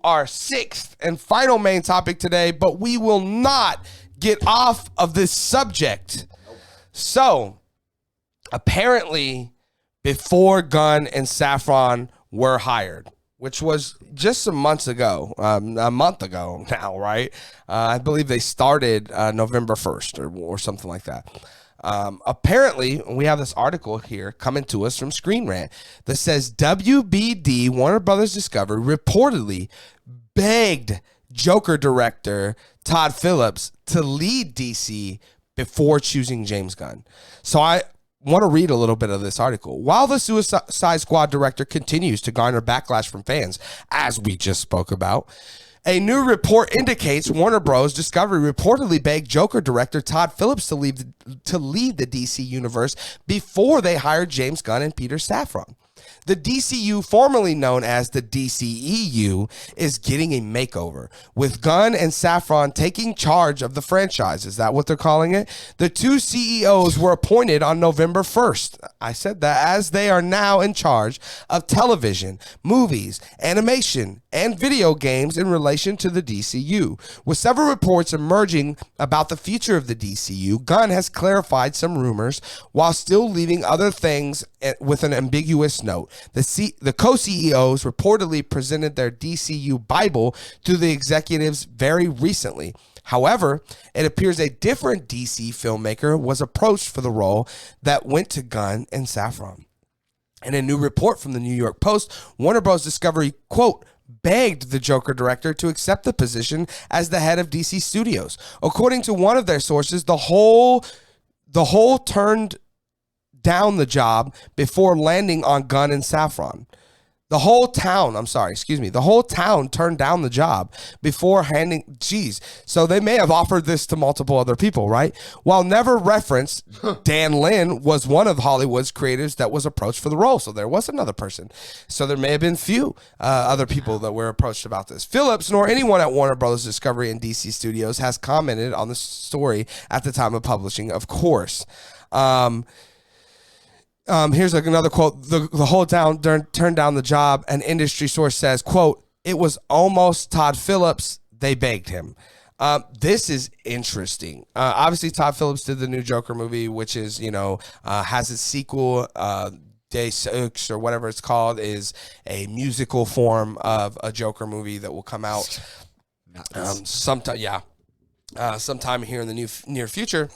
our sixth and final main topic today, but we will not get off of this subject. So, apparently, before Gunn and Safran were hired, which was just some months ago, a month ago now, right? I believe they started November 1st or something like that. Apparently, we have this article here coming to us from Screen Rant that says WBD, Warner Brothers Discovery, reportedly begged Joker director Todd Phillips to lead DC before choosing James Gunn. So I want to read a little bit of this article. While the Suicide Squad director continues to garner backlash from fans, as we just spoke about, a new report indicates Warner Bros. Discovery reportedly begged Joker director Todd Phillips to lead the DC universe before they hired James Gunn and Peter Safran. The DCU, formerly known as the DCEU, is getting a makeover, with Gunn and Safran taking charge of the franchise. Is that what they're calling it? The two CEOs were appointed on November 1st. I said that, as they are now in charge of television, movies, animation, and video games in relation to the DCU. With several reports emerging about the future of the DCU, Gunn has clarified some rumors while still leaving other things with an ambiguous note. The co-CEOs reportedly presented their DCU Bible to the executives very recently. However, it appears a different DC filmmaker was approached for the role that went to Gunn and Safran. In a new report from the New York Post, Warner Bros. Discovery, quote, begged the Joker director to accept the position as the head of DC Studios. According to one of their sources, the whole turned down the job before landing on Gunn and Safran. The whole town turned down the job before handing, so they may have offered this to multiple other people, right? While never referenced, Dan Lin was one of Hollywood's creatives that was approached for the role, so there was another person. So there may have been few other people that were approached about this. Phillips, nor anyone at Warner Brothers Discovery and DC Studios, has commented on the story at the time of publishing, of course. Here's another quote. The whole town turned down the job. An industry source says, quote, it was almost Todd Phillips. They begged him. This is interesting. Obviously, Todd Phillips did the new Joker movie, which is, has a sequel. Day6 or whatever it's called is a musical form of a Joker movie that will come out sometime. Yeah, sometime here in the near future.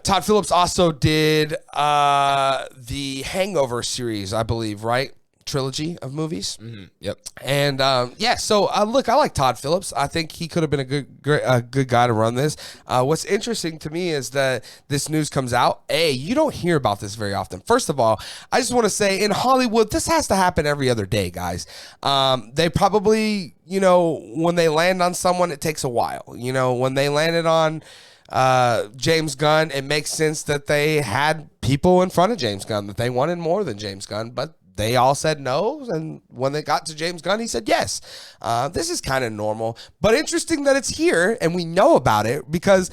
Todd Phillips also did the Hangover series, I believe, right? Trilogy of movies. Mm-hmm. Yep. And so look, I like Todd Phillips. I think he could have been a good guy to run this. What's interesting to me is that this news comes out. You don't hear about this very often. First of all, I just want to say in Hollywood, this has to happen every other day, guys. They probably, when they land on someone, it takes a while. When they landed on James Gunn, it makes sense that they had people in front of James Gunn that they wanted more than James Gunn, but they all said no, and when they got to James Gunn, he said yes. This is kind of normal, but interesting that it's here and we know about it, because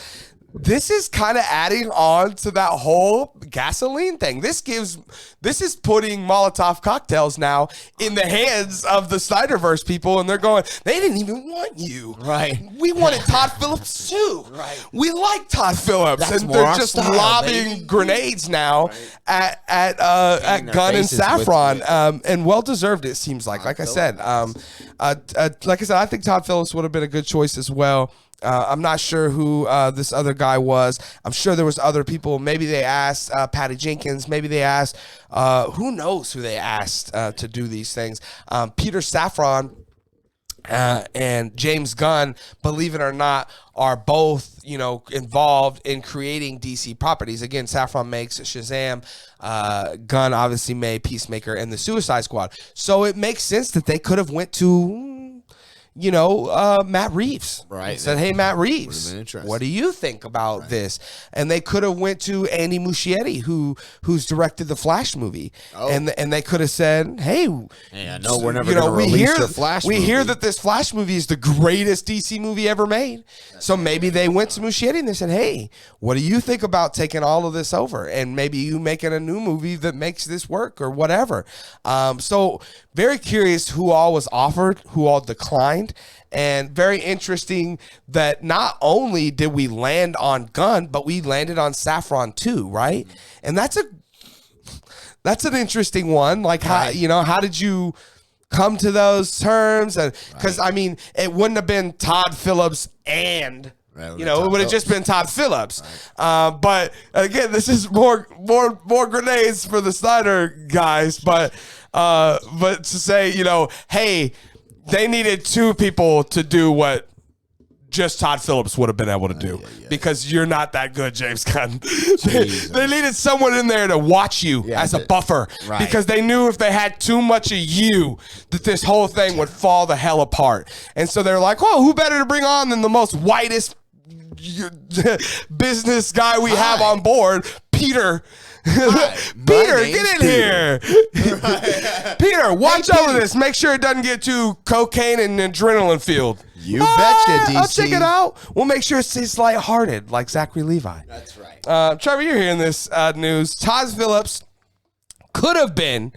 this is kind of adding on to that whole gasoline thing. This is putting Molotov cocktails now in the hands of the Snyderverse people, and they're going, they didn't even want you. Right. We wanted Todd Phillips too. Right. We like Todd Phillips. That's and they're more just our style, lobbing baby. Grenades now at Gunn and Safran. And well deserved, it seems like. Like I said, I think Todd Phillips would have been a good choice as well. I'm not sure who this other guy was. I'm sure there was other people. Maybe they asked Patty Jenkins. Maybe they asked, who knows who they asked to do these things. Peter Safran and James Gunn, believe it or not, are both, involved in creating DC properties. Again, Safran makes Shazam. Gunn obviously made Peacemaker and the Suicide Squad. So it makes sense that they could have went to Matt Reeves. Right. Said, hey, Matt Reeves, what do you think about this? And they could have went to Andy Muschietti, who's directed the Flash movie. Oh. And they could have said, hey, I know we're never going to release your Flash movie. We hear that this Flash movie is the greatest DC movie ever made. So maybe they went to Muschietti and they said, hey, what do you think about taking all of this over? And maybe you making a new movie that makes this work or whatever. So very curious who all was offered, who all declined, and very interesting that not only did we land on Gunn, but we landed on Saffron too, right? And that's an interesting one. Like, how did you come to those terms? And because I mean, it wouldn't have been Todd Phillips and it would have just been Todd Phillips. Right. But again, this is more grenades for the Snyder guys. But to say, hey, they needed two people to do what just Todd Phillips would have been able to do because you're not that good, James Gunn. They needed someone in there to watch you as a buffer because they knew if they had too much of you that this whole thing would fall the hell apart. And so they're like, well, who better to bring on than the most whitest business guy we have on board, Peter. Peter, get in here. Peter, watch over this. Make sure it doesn't get too cocaine and adrenaline fueled. You betcha, DC. I'll check it out. We'll make sure it stays lighthearted like Zachary Levi. That's right. Trevor, you're hearing this news. Todd Phillips could have been,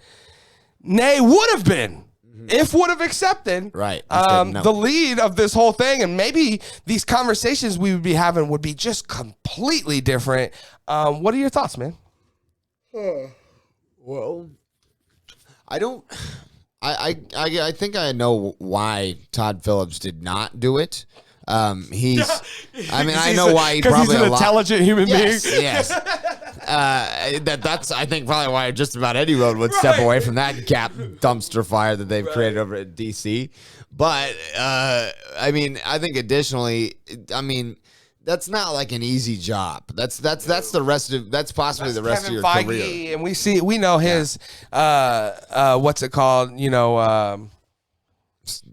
nay, would have been, if would have accepted the lead of this whole thing. And maybe these conversations we would be having would be just completely different. What are your thoughts, man? Well, I don't. I think I know why Todd Phillips did not do it. I know why he probably he's an intelligent human being. Yes. That's I think probably why just about any road would step away from that gap dumpster fire that they've created over at DC. But I think additionally, that's not like an easy job. That's possibly the rest Kevin of your Feige, career. And we know his what's it called?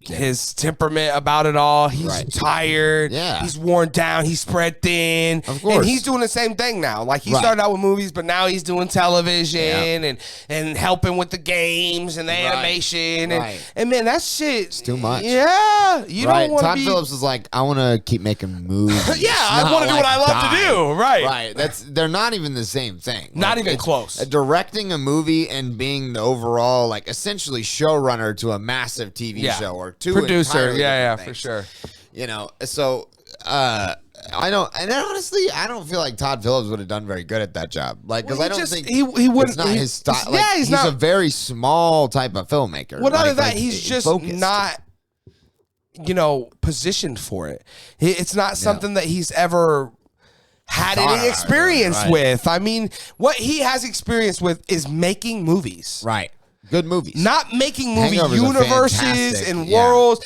His temperament about it all. He's tired. Yeah. He's worn down. He's spread thin. Of course. And he's doing the same thing now. Like he started out with movies, but now he's doing television and helping with the games and the animation. And man, that shit. It's too much. Yeah. You don't want to Todd Phillips is like, I want to keep making movies. I want to do what I love to do. Right. They're not even the same thing. Not even close. Directing a movie and being the overall, like, essentially showrunner to a massive TV show or two producer. Things. For sure. So I don't feel like Todd Phillips would have done very good at that job. Like, because I don't think he wouldn't. It's not his style. Like, he's a very small type of filmmaker. Well, not that he's just focused. Not positioned for it. It's not something that he's ever had any experience with. I mean, what he has experience with is making movies. Right. Good movies. Not making movie universes and worlds.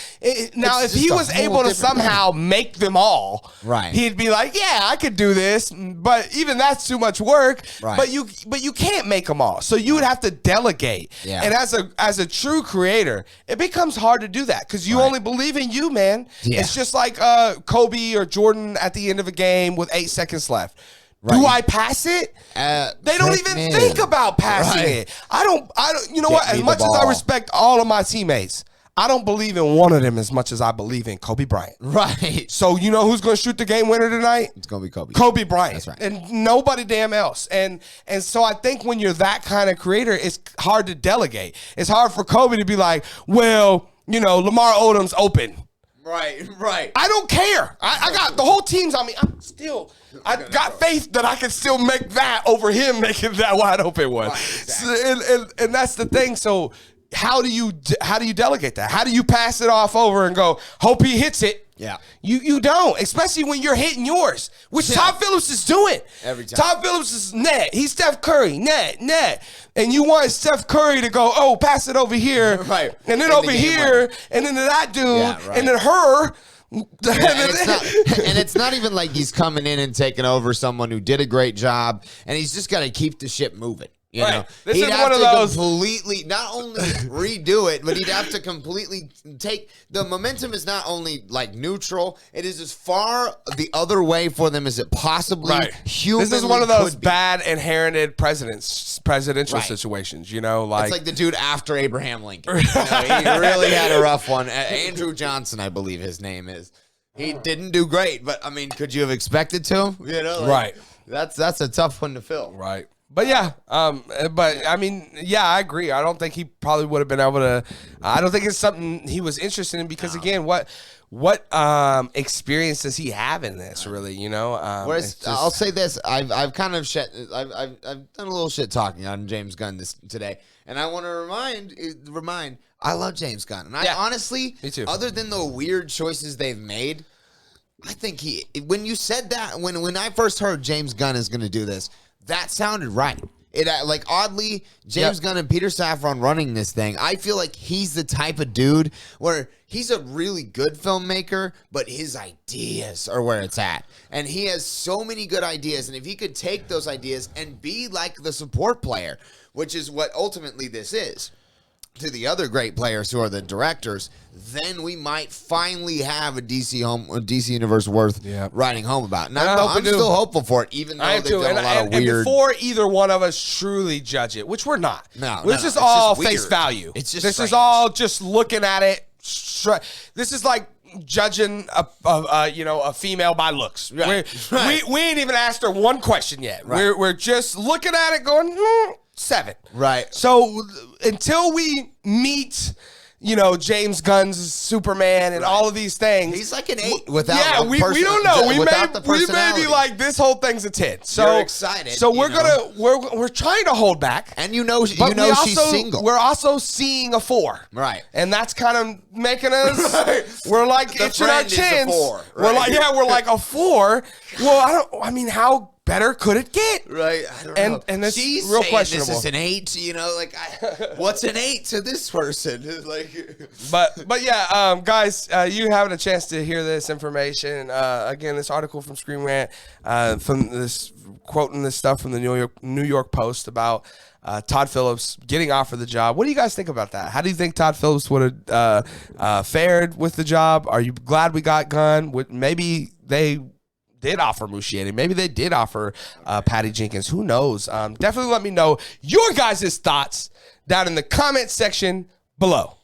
Now, if he was able to somehow make them all, he'd be like, yeah, I could do this. But even that's too much work. Right. But you can't make them all. So you would have to delegate. Yeah. And as a true creator, it becomes hard to do that because you only believe in you, man. Yeah. It's just like Kobe or Jordan at the end of a game with 8 seconds left. Right. Do I pass it? They don't even think about passing it. I don't. You know what? As much as I respect all of my teammates, I don't believe in one of them as much as I believe in Kobe Bryant. Right. So you know who's going to shoot the game winner tonight? It's going to be Kobe. Kobe Bryant. That's right. And nobody damn else. And so I think when you're that kind of creator, it's hard to delegate. It's hard for Kobe to be like, well, Lamar Odom's open. Right. I don't care. I got the whole team's on me. I got faith that I can still make that over him making that wide open one. Right, exactly. And that's the thing. So how do you delegate that? How do you pass it off over and go, hope he hits it? Yeah. You don't, especially when you're hitting yours, which Todd Phillips is doing. Every time. Todd Phillips is net. He's Steph Curry, net. And you want Steph Curry to go, oh, pass it over here. Right. And then over here, and then to that dude, and then her. And it's not even like he's coming in and taking over someone who did a great job, and he's just got to keep the ship moving. This he'd is have one of to those completely not only redo it, but he'd have to completely take the momentum. Is not only like neutral; it is as far the other way for them as it possibly humanly. This is one of those bad inherited presidential situations. It's like the dude after Abraham Lincoln. He really had a rough one. Andrew Johnson, I believe his name is. He didn't do great, but I mean, could you have expected to? Right. That's a tough one to fill. Right. But yeah, but I mean, yeah, I agree. I don't think he probably would have been able to. I don't think it's something he was interested in because again, what experience does he have in this? Really, you know. Whereas I'll say this, I've kind of I've done a little shit talking on James Gunn today, and I want to remind. I love James Gunn, and I honestly, me too. Other than the weird choices they've made, I think when you said that, when I first heard James Gunn is going to do this. That sounded right. It like oddly, James Gunn and Peter Safran running this thing. I feel like he's the type of dude where he's a really good filmmaker, but his ideas are where it's at. And he has so many good ideas. And if he could take those ideas and be like the support player, which is what ultimately this is, to the other great players who are the directors, then we might finally have a DC universe worth writing home about. And I'm still hopeful for it, even though they've done a lot of weird. And before either one of us truly judge it, which we're not. This is all face value. It's just this is all just looking at it. This is like judging a female by looks. Right. We ain't even asked her one question yet. Right. We're just looking at it, going 7. Right. So until we meet, James Gunn's Superman and all of these things, he's like an 8 without. Yeah, we don't know. We may be like this whole thing's a 10. So you're excited. So we're trying to hold back, and she's single. We're also seeing a 4, right? And that's kind of making us. We're like itching our chins. We're like a 4. Well, how better could it get? Right. I don't know. And that's she's real saying questionable. This is an 8, what's an 8 to this person? But yeah, guys, you having a chance to hear this information. Again, this article from Screen Rant, from this quoting this stuff from the New York Post about Todd Phillips getting offered the job. What do you guys think about that? How do you think Todd Phillips would have fared with the job? Are you glad we got Gunn? Maybe they did offer Muschietti. Maybe they did offer Patty Jenkins. Who knows? Definitely let me know your guys' thoughts down in the comment section below.